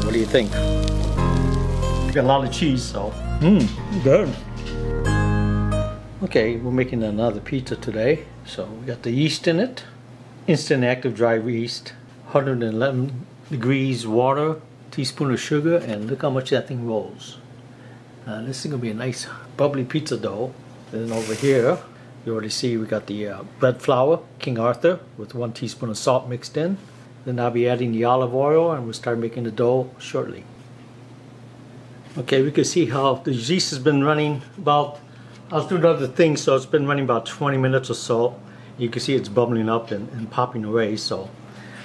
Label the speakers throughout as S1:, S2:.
S1: What do you think? Got a lot of cheese, so. Good. Okay, we're making another pizza today. So we got the yeast in it. Instant active dry yeast. 111 degrees water. Teaspoon of sugar, and look how much that thing rolls. This is gonna be a nice bubbly pizza dough. Then over here, you already see we got the bread flour, King Arthur, with 1 teaspoon of salt mixed in. Then I'll be adding the olive oil, and we'll start making the dough shortly. Okay, we can see how the yeast has been running about, I was doing other things, so it's been running about 20 minutes or so. You can see it's bubbling up and popping away, so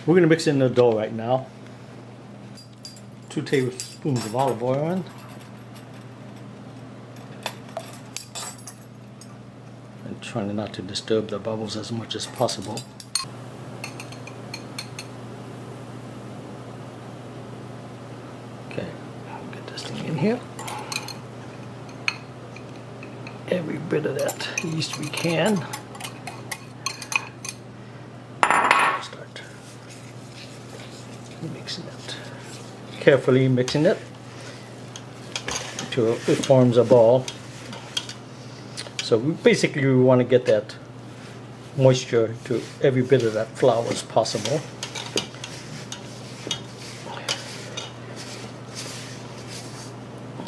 S1: we're gonna mix in the dough right now. 2 tablespoons of olive oil in. And trying not to disturb the bubbles as much as possible. Okay, I'll get this thing in here. Every bit of that yeast we can. Start mixing it. Carefully mixing it until it forms a ball. So basically we want to get that moisture to every bit of that flour as possible.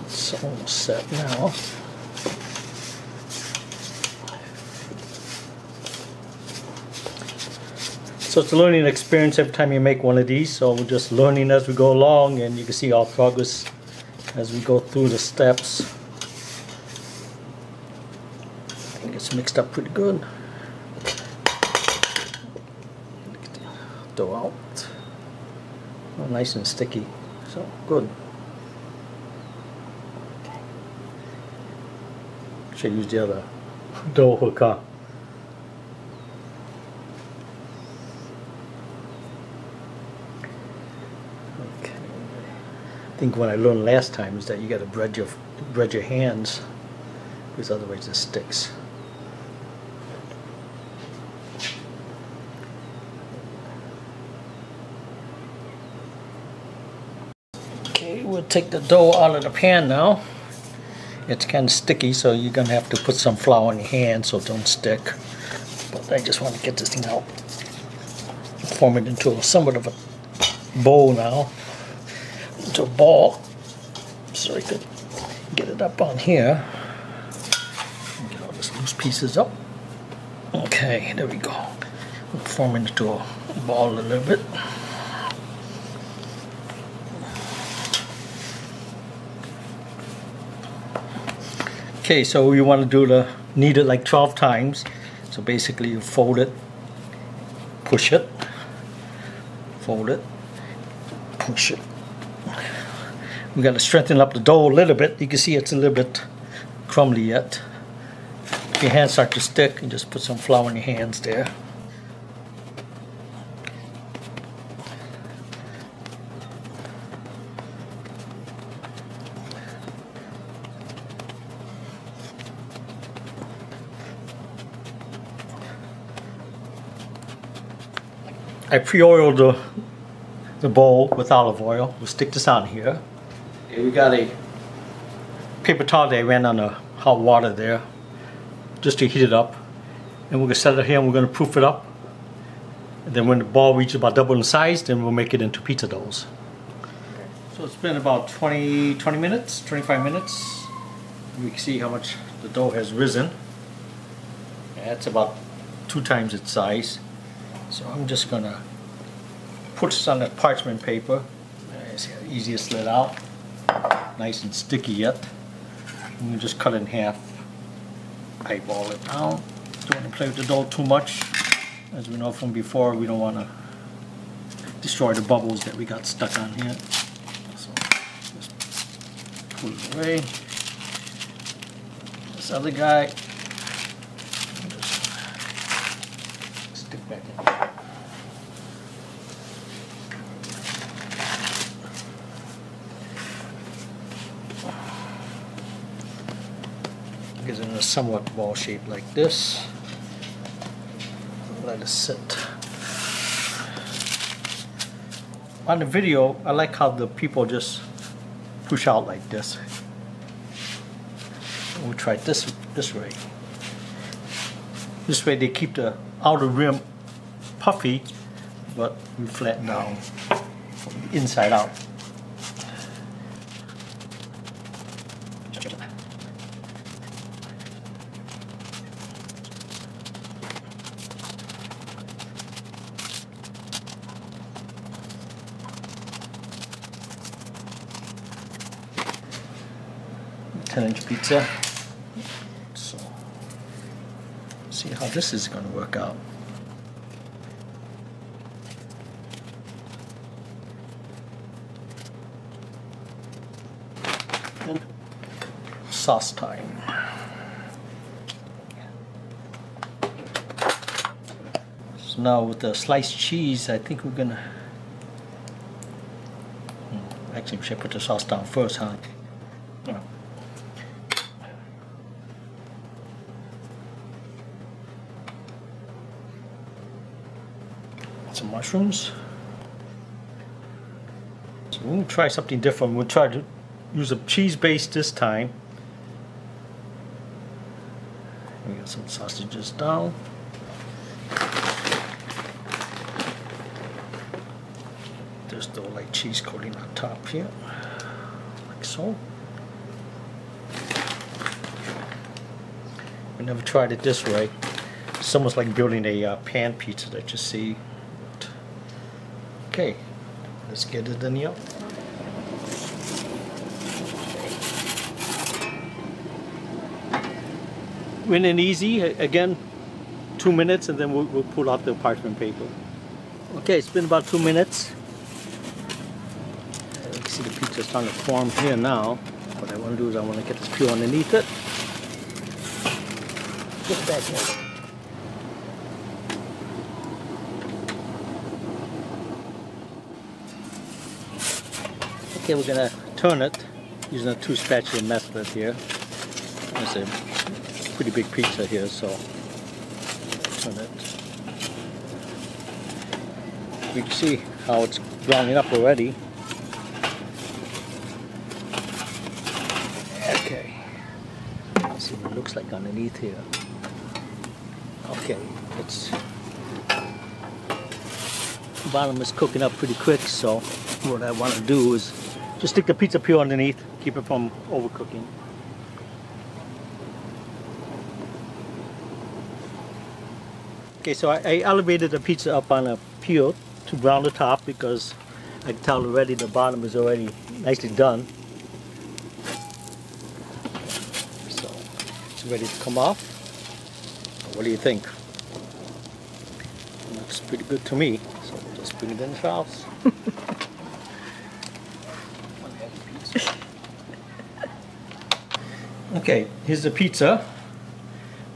S1: It's almost set now. So it's a learning experience every time you make one of these, so we're just learning as we go along, and you can see our progress as we go through the steps. I think it's mixed up pretty good. Get the dough out. Oh, nice and sticky, so good. Should use the other dough hook, huh? I think what I learned last time is that you got to bread your hands, because otherwise it sticks. Okay, we'll take the dough out of the pan now. It's kind of sticky, so you're gonna have to put some flour in your hand so it don't stick. But I just want to get this thing out, form it into somewhat of a bowl now. Into a ball, so I could get it up on here. Get all these loose pieces up. Okay, there we go. We'll form it into a ball a little bit. Okay, so you want to knead it like 12 times. So basically you fold it, push it, fold it, push it. We got to strengthen up the dough a little bit. You can see it's a little bit crumbly yet. If your hands start to stick, you just put some flour in your hands there. I pre-oiled the bowl with olive oil. We'll stick this on here. Okay, we got a paper towel that I ran on the hot water there just to heat it up. And we're going to set it here and we're going to proof it up. And then when the ball reaches about double in size, then we'll make it into pizza doughs. Okay. So it's been about 20 minutes, 25 minutes. We can see how much the dough has risen. That's about 2 times its size. So I'm just going to put this on that parchment paper. See how easy to slid out. Nice and sticky yet. I'm going to just cut it in half. Eyeball it down. Don't want to play with the dough too much. As we know from before, we don't want to destroy the bubbles that we got stuck on here. So just pull it away. This other guy, just stick back in. Get it in a somewhat ball shape like this. Let it sit. on the video, I like how the people just push out like this. We'll try it this way. This way they keep the outer rim puffy, but we flatten down from the inside out. Ten-inch pizza. So, see how this is going to work out. And sauce time. So now with the sliced cheese, I think we're gonna. Actually, we should put the sauce down first, huh? Yeah. Some mushrooms. So we'll try something different. We'll try to use a cheese base this time. We got some sausages down. There's the like cheese coating on top here, like so. We never tried it this way. It's almost like building a pan pizza that you see. Okay, let's get it in the oven. Win and easy, again 2 minutes, and then we'll pull out the parchment paper. Okay, it's been about 2 minutes. You can see the pizza is starting to form here now. What I want to do is I want to get this peel underneath it. Get it back here. Okay, we're gonna turn it using a 2 spatula method here. It's a pretty big pizza here, so turn it. You can see how it's browning up already. Okay, let's see what it looks like underneath here. Okay, it's the bottom is cooking up pretty quick, so what I want to do is just stick the pizza peel underneath, keep it from overcooking. Okay, so I elevated the pizza up on a peel to brown the top because I can tell already the bottom is already nicely done. So it's ready to come off. What do you think? It looks pretty good to me, so we'll just bring it in the house. Okay, here's the pizza.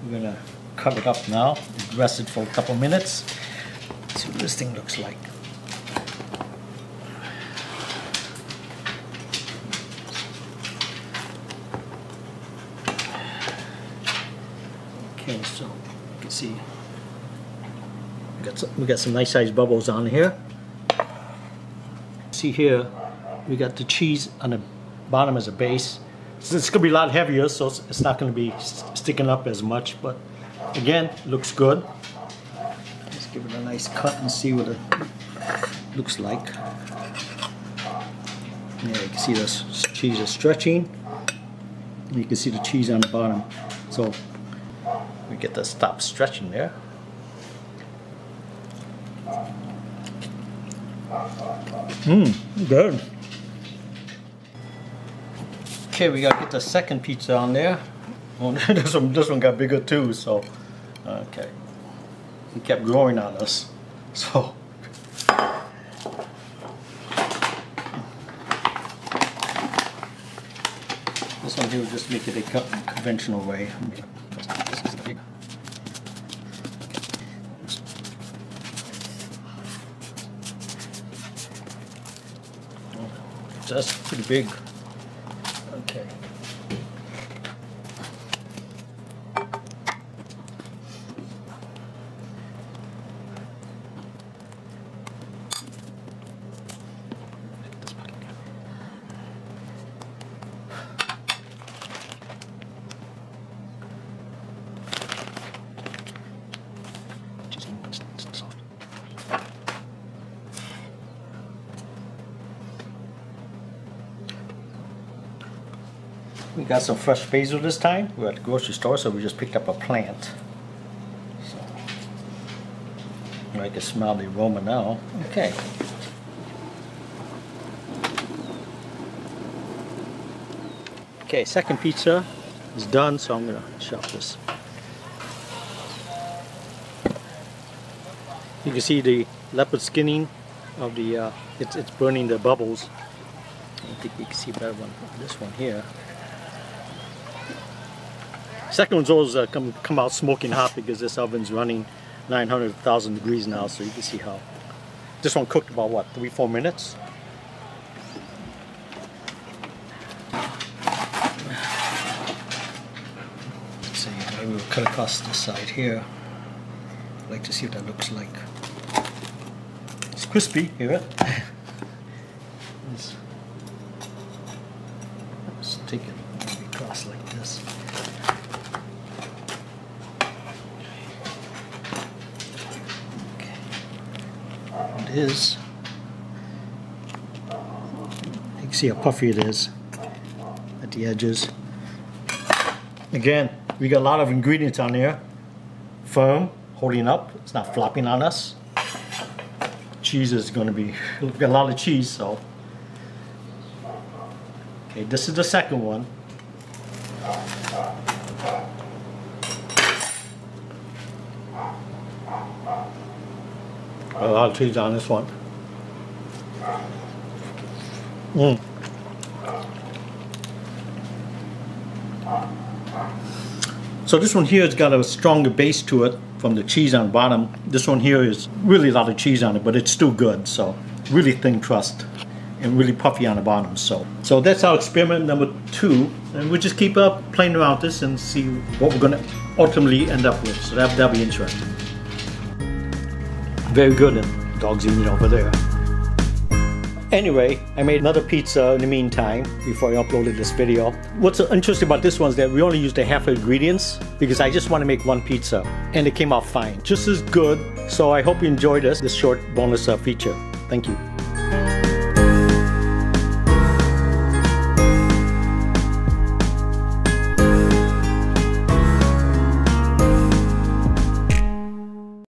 S1: We're gonna cut it up now. Rest it for a couple minutes. Let's see what this thing looks like. Okay, so you can see we got some nice sized bubbles on here. See here, we got the cheese on the bottom as a base. So it's going to be a lot heavier, so it's not going to be sticking up as much, but again, looks good. Let's give it a nice cut and see what it looks like. Yeah, you can see the cheese is stretching. You can see the cheese on the bottom. So we get to stop stretching there. Good. Okay, we gotta get the second pizza on there. Oh, this one got bigger too, so okay. He kept growing on us. So this one here will just make it a conventional way. That's pretty big. Okay. We got some fresh basil this time. We're at the grocery store, so we just picked up a plant. So I can smell the aroma now. Okay. Okay, second pizza is done, so I'm gonna shove this. You can see the leopard skinning of the, it's burning the bubbles. I think you can see better one. This one here. Second one's always come out smoking hot because this oven's running 900,000 degrees now, so you can see how. This one cooked about what, 3-4 minutes? Let's see, maybe we'll cut across this side here. I'd like to see what that looks like. It's crispy, hear it? Let's take it maybe across like this. Okay. It is. You can see how puffy it is at the edges. Again, we got a lot of ingredients on there. Firm, holding up, it's not flopping on us. Cheese is going to be, we've got a lot of cheese, so. Okay, this is the second one. A lot of cheese on this one. So this one here has got a stronger base to it from the cheese on the bottom. This one here is really a lot of cheese on it, but it's still good. So really thin crust and really puffy on the bottom. So that's our experiment number 2, and we'll just keep playing around this and see what we're gonna ultimately end up with. So that'll be interesting. Very good, and dog's eating over there. Anyway, I made another pizza in the meantime before I uploaded this video. What's interesting about this one is that we only used a half of ingredients because I just want to make one pizza, and it came out fine, just as good. So I hope you enjoyed this short bonus feature. Thank you.